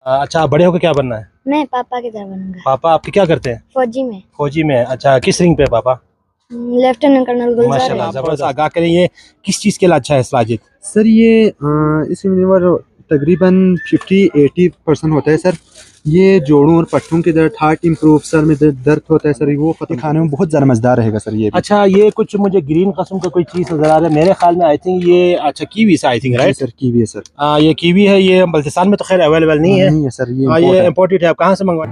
अच्छा, बड़े होकर क्या बनना है? मैं पापा की तरह बनूंगा। पापा आपके क्या करते हैं? फौजी में। फौजी में। अच्छा, किस रिंग पे पापा? लेफ्टिनेंट कर्नल गुलजार माशाल्लाह, है। जबरदस्त। आगाह करें, ये किस चीज़ के लिए अच्छा है साजिद? सर ये इसमें लिवर तकरीबन 50-80% होता है सर। ये जोड़ों और पट्टों के दर्द, हार्ट इम्प्रूव, सर में दर्द होता है सर, वो खत्म, खाने में बहुत ज़्यादा मज़ेदार रहेगा सर ये भी। अच्छा, ये कुछ मुझे ग्रीन कस्म का कोई चीज़ नज़र आ रहा है मेरे ख्याल में। आई थिंक ये अच्छा कीवी से, I think, right sir kiwi है सर। ये कीवी है। ये बल्तिस्तान में तो खैर अवेलेबल नहीं है। नहीं है सर, ये इम्पोर्टेड है। आप कहाँ से मंगवाए?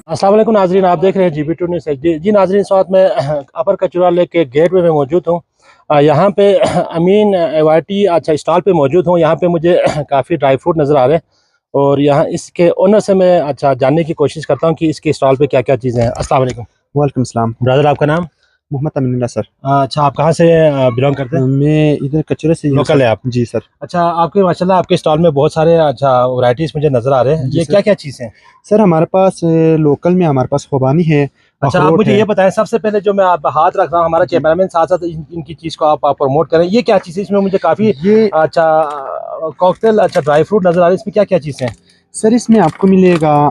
अस्सलाम वालेकुम नाजरीन, आप देख रहे हैं GB2 न्यूज़ HD। जी नाजरीन, इस वक्त मैं अपर कचरा लेक के गेट में मौजूद हूँ। यहाँ पे अमीन AYT अच्छा स्टॉल पे मौजूद हूँ। यहाँ पे मुझे काफ़ी ड्राई फ्रूट नज़र आ रहे हैं और यहाँ इसके ओनर से मैं अच्छा जानने की कोशिश करता हूँ कि इसके स्टॉल पे क्या क्या चीज़ें हैं। अस्सलाम वालेकुम। वालेकुम सलाम। ब्रदर, आपका नाम? मोहम्मद अमीनुल्लाह सर। अच्छा, आप कहाँ से बिलोंग करते हैं? मैं इधर कचरे से। लोकल है आप? जी सर। अच्छा, आपके माशाल्लाह आपके स्टॉल में बहुत सारे अच्छा वैरायटीज़ मुझे नज़र आ रहे हैं। ये क्या क्या चीज़ें हैं सर? हमारे पास लोकल में हमारे पास खुबानी है। अच्छा, आप मुझे ये बताएं, सबसे पहले जो मैं आप हाथ रख रहा हूँ, हमारा कैमरामैन साथ साथ इनकी चीज़ को आप प्रमोट करें। ये क्या चीज़ है? इसमें मुझे काफ़ी अच्छा कॉकटेल अच्छा ड्राई फ्रूट नज़र आ रहे हैं। इसमें क्या क्या चीज़ें हैं? सर इसमें आपको मिलेगा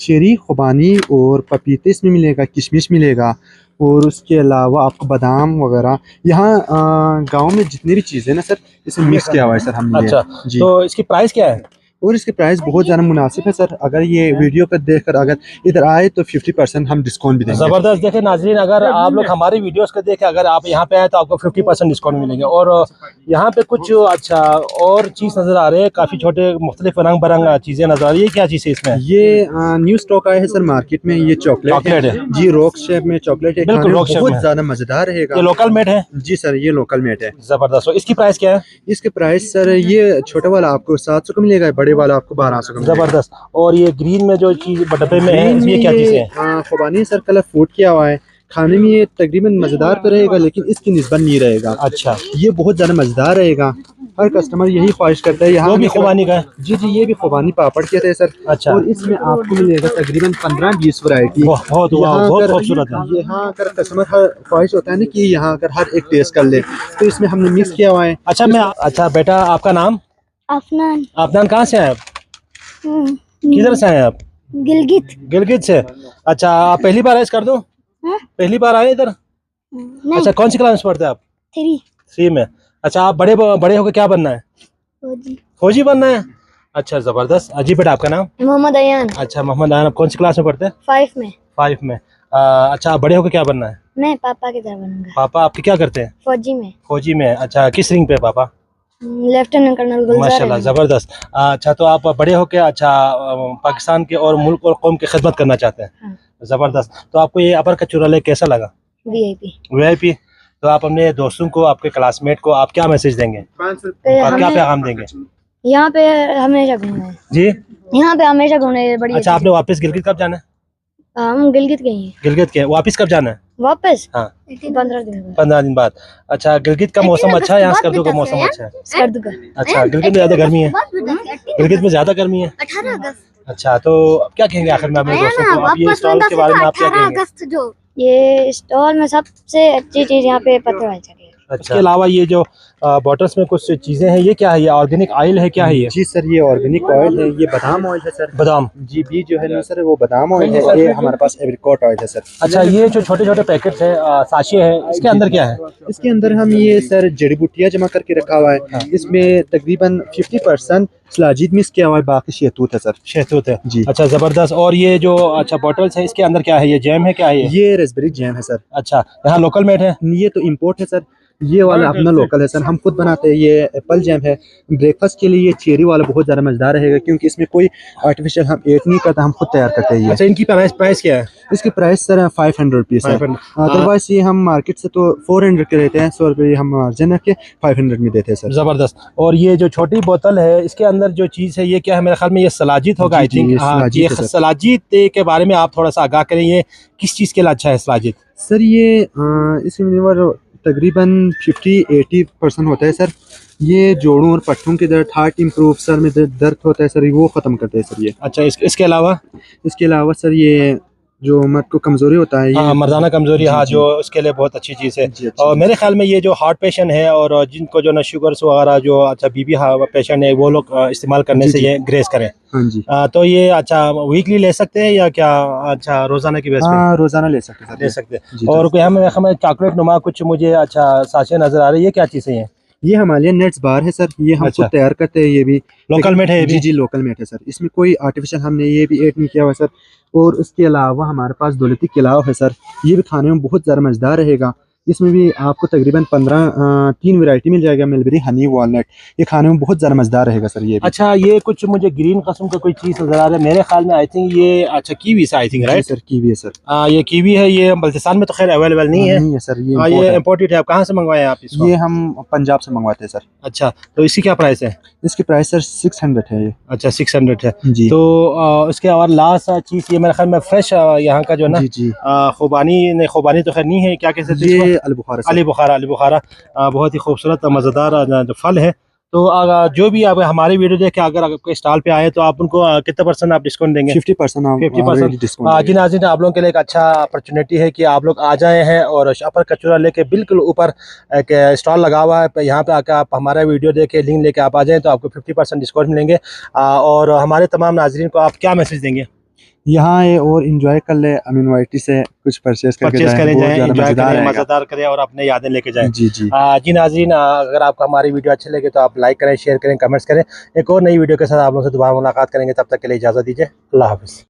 चेरी, खुबानी और पपीते इसमें मिलेगा, किशमिश मिलेगा और उसके अलावा आपको बादाम वगैरह। यहाँ गांव में जितनी भी चीज़ें ना सर, इसमें मिक्स किया हुआ है सर हमने। अच्छा जी। तो इसकी प्राइस क्या है? और इसके प्राइस बहुत ज़्यादा मुनासिब है सर। अगर ये वीडियो को देखकर अगर इधर आए तो 50% हम डिस्काउंट भी देंगे। ज़बरदस्त। देखें नाजरीन, अगर आप लोग हमारी वीडियोस को देखें, अगर आप यहाँ पे आए तो आपको 50% डिस्काउंट मिलेंगे। और यहाँ पे कुछ अच्छा और चीज़ नज़र आ रहे हैं, काफ़ी छोटे मुख्तलिफ रंग बिरंग चीज़ें नज़र आ रही है। क्या चीज़ है इसमें? ये न्यू स्टॉक आया है सर मार्केट में। ये चॉकलेट है जी, रॉक शेप में चॉकलेट है। बिल्कुल रॉक शेप में, बहुत ज़्यादा मज़ेदार रहेगा। ये लोकल मेड है? जी सर, ये लोकल मेड है। ज़बरदस्त। और इसकी प्राइस क्या है? इसके प्राइस सर, ये छोटा वाला आपको 700 का मिलेगा, बड़े वाला आपको 1200 का मिलेगा। ज़बरदस्त। और ये ग्रीन में जो चीज़ डब्बे में है, ये क्या चीज़ है? खुबानी सर, कलर फूड किया हुआ है। खाने में ये तकरीबन मज़ेदार तो रहेगा लेकिन इसकी निस्बत नहीं रहेगा। अच्छा, ये बहुत ज़्यादा मज़ेदार रहेगा। हर कस्टमर यही ख्वाहिश करता है। यहाँ भी खुबानी का है? जी जी, ये भी खुबानी पापड़ के थे सर। अच्छा। और इसमें आपको मिलेगा तकरीबन 15-20 वैरायटी। बहुत खूबसूरत है। यहाँ अगर कस्टमर हर ख्वाहिश होता है ना कि यहाँ अगर हर एक टेस्ट कर ले, तो इसमें हमने मिक्स किया हुआ है। अच्छा बेटा, आपका नाम? अफनान। अफनान, कहाँ से हैं आप? किधर से हैं आप? गिलगित। गिलगित से। अच्छा, आप पहली बार ऐश कर दूं? पहली बार आए इधर? अच्छा, कौन सी क्लास में पढ़ते हैं आप? 3 में। अच्छा, आप बड़े बड़े होकर क्या बनना है? फौजी। फौजी बनना है? अच्छा, जबरदस्त। अजी बेटा, आपका नाम? मोहम्मद अयान। अच्छा, मोहम्मद अयान। आप कौन सी क्लास में पढ़ते हैं? 5 में। 5 में। अच्छा, आप बड़े होकर क्या बनना है? मैं पापा की तरह बनूंगा। पापा आपके क्या करते हैं? फौजी में। फौजी में। अच्छा, किस रिंग पे पापा? लेफ्टिनेंट कर्नल गुलजार माशाल्लाह, है। जबरदस्त। अच्छा, तो आप बड़े होकर अच्छा पाकिस्तान के और मुल्क और कौम की खिदमत करना चाहते हैं? हाँ। जबरदस्त। तो आपको ये अपर कचूरा लेक कैसा लगा? VIP। तो आप अपने दोस्तों को, आपके क्लासमेट को आप क्या मैसेज देंगे और क्या पैगाम देंगे? यहाँ पे हमेशा घूमना है जी, यहाँ पे हमेशा घूमना है। बड़ी अच्छा, आपने वापस गिलगित कब जाना है? हम गिलगित गए हैं। गिलगित के वापस कब जाना है? वापस हाँ, 15 दिन बाद। 15 दिन बाद। अच्छा, गिलगित का मौसम अच्छा है या स्कर्दू का मौसम अच्छा है? स्कर्दू का। अच्छा, गिलगित में ज्यादा गर्मी है? गिलगित में ज्यादा गर्मी है? 18 अगस्त। अच्छा, तो अब क्या कहेंगे आखिर में अपने दोस्तों को? आप ये स्टॉल के बारे में आप क्या कहेंगे? ये स्टॉल में सबसे अच्छी चीज यहाँ पे पत्थर चढ़ी है। अच्छा, इसके अलावा ये जो बॉटल्स में कुछ चीजें हैं, ये क्या है? ये ऑर्गेनिक ऑयल है? क्या है ये? जी सर, ये ऑर्गेनिक ऑयल है। ये बादाम ऑयल है सर। बादाम जी, बी जो है ना सर, वो बादाम ऑयल है। ये हमारे पास एप्रिकॉट ऑयल है सर। अच्छा, ये जो छोटे छोटे पैकेट है, साशे है, इसके अंदर क्या है? इसके अंदर हम ये सर जड़ी बूटियाँ जमा करके रखा हुआ है। इसमें तकरीबन 50% सलाजीद मिक्स किया हुआ है, बाकी शहतूत है सर। शहतूत है जी। अच्छा, जबरदस्त। और ये जो अच्छा बॉटल्स है, इसके अंदर क्या है? ये जैम है? क्या है ये रेसबेरी जैम है सर। अच्छा, यहाँ लोकल मेड है? ये तो इम्पोर्ट है सर। ये वाला अपना लोकल है सर, हम खुद बनाते हैं। ये एप्पल जैम है। ब्रेकफास्ट के लिए ये चेरी वाला बहुत ज़्यादा मज़ेदार रहेगा क्योंकि इसमें कोई आर्टिफिशियल हम ऐड नहीं करता, हम खुद तैयार करते हैं ये। अच्छा, इनकी प्राइस क्या है? इसकी प्राइस सर 500 रुपीज़ है। अदरवाइज ये हम मार्केट से तो 400 के लेते हैं। 100 रुपये हम मार्जिन रख के 500 में देते हैं सर। जबरदस्त। और ये जो छोटी बोतल है, इसके अंदर जो चीज़ है, ये क्या है? मेरे ख्याल में ये सलाजीत होगा। आई थिंक ये सलाजीत के बारे में आप थोड़ा सा आगाह करें। ये किस चीज़ के लिए अच्छा है सलाजीत? सर ये इसमें लिवर तकरीबन 50-80% होता है सर। ये जोड़ों और पट्टों के दर्द, हार्ट इम्प्रूव, सर में दर्द होता है सर, वो ख़त्म करते हैं सर ये। अच्छा, इसके अलावा? इसके अलावा सर ये जो मर्द को कमजोरी होता है, हाँ, मर्दाना कमजोरी, हाँ, जी, जो उसके लिए बहुत अच्छी चीज़ है। जी, अच्छी और चीज़ मेरे ख्याल में ये जो हार्ट पेशेंट है और जिनको जो ना शुगर्स वगैरह जो अच्छा बीपी पेशेंट है, वो लोग इस्तेमाल करने जी, से जी। ये ग्रेस करें। हाँ जी। तो ये अच्छा वीकली ले सकते हैं या क्या अच्छा रोजाना की बेस पे हाँ, रोजाना ले सकते हैं सर ले ये। सकते हैं? जी और तो कोई हमें चॉकलेट नुमा कुछ मुझे अच्छा साचे नजर आ रही है, ये क्या चीज़ें हैं? ये हिमालयन नट्स बार है सर, ये हम खुद अच्छा, तैयार करते हैं ये भी। लोकल लेकिन मेड है ये जी भी? जी लोकल मेट है सर, इसमें कोई आर्टिफिशियल हमने ये भी ऐड नहीं किया हुआ सर। और उसके अलावा हमारे पास दौलती किलाव है सर, ये भी खाने में बहुत ज़्यादा मज़ेदार रहेगा। इसमें भी आपको तकरीबन 3 वैरायटी मिल जाएगा, मिलबेरी, हनी, वॉलनट। ये खाने में बहुत ज़्यादा मज़ेदार रहेगा सर ये भी। अच्छा, ये कुछ मुझे ग्रीन किस्म का कोई चीज़ नजर आ रहा है, मेरे ख्याल में आई थिंक ये अच्छा कीवी से, आई थिंक, जी राइट? सर, कीवी है सर। ये कीवी है, ये बल्तिस्तान में तो खैर अवेलेबल नहीं है। नहीं है सर, ये ये इम्पोर्ट है। इम्पोर्टेड है, आप कहाँ से मंगवाए हैं आप इसको? ये हम पंजाब से मंगवाते हैं सर। अच्छा, तो इसकी क्या प्राइस है? इसकी प्राइस सर 600 है ये। अच्छा, 600 है। जी तो उसके और लास्ट चीज़ ये मेरे ख्याल में फ्रेश यहाँ का जो है ना जी जी। खुबानी तो खैर नहीं है, क्या कह सकते हैं ये इसको? अलबुखारा सर। अली बुखारा बहुत ही खूबसूरत मज़ेदार जो फल है। तो जो भी आप हमारी वीडियो देख के अगर आपके स्टॉल पे आए तो आप उनको कितना % आप डिस्काउंट देंगे? 50% 50%। डिस्काउंट। जी नाज़रीन, आप लोगों के लिए एक अच्छा अपॉर्चुनिटी है कि आप लोग आ जाए हैं और अपर कचौरा लेके बिल्कुल ऊपर एक स्टॉल लगा हुआ है, यहाँ पे आकर आप हमारा वीडियो देख के लिंक लेके आप आ जाएँ तो आपको 50% डिस्काउंट मिलेंगे। और हमारे तमाम नाज़रीन को आप क्या मैसेज देंगे? यहाँ आए और एंजॉय कर ले, अमीन वाइटी से कुछ परचेज करके परचेज करें, बहुत जाएँ, ज़्यादा एंजॉय मज़ेदार करें, रहेगा। मज़ेदार करें और अपने यादें लेके जाएँ। जी जी। जी नाज़रीन, अगर आपको हमारी वीडियो अच्छी लगे तो आप लाइक करें, शेयर करें, कमेंट्स करें। एक और नई वीडियो के साथ आप लोगों से दोबारा मुलाकात करेंगे, तब तक के लिए इजाज़त दीजिए। अल्लाह हाफ़िज़।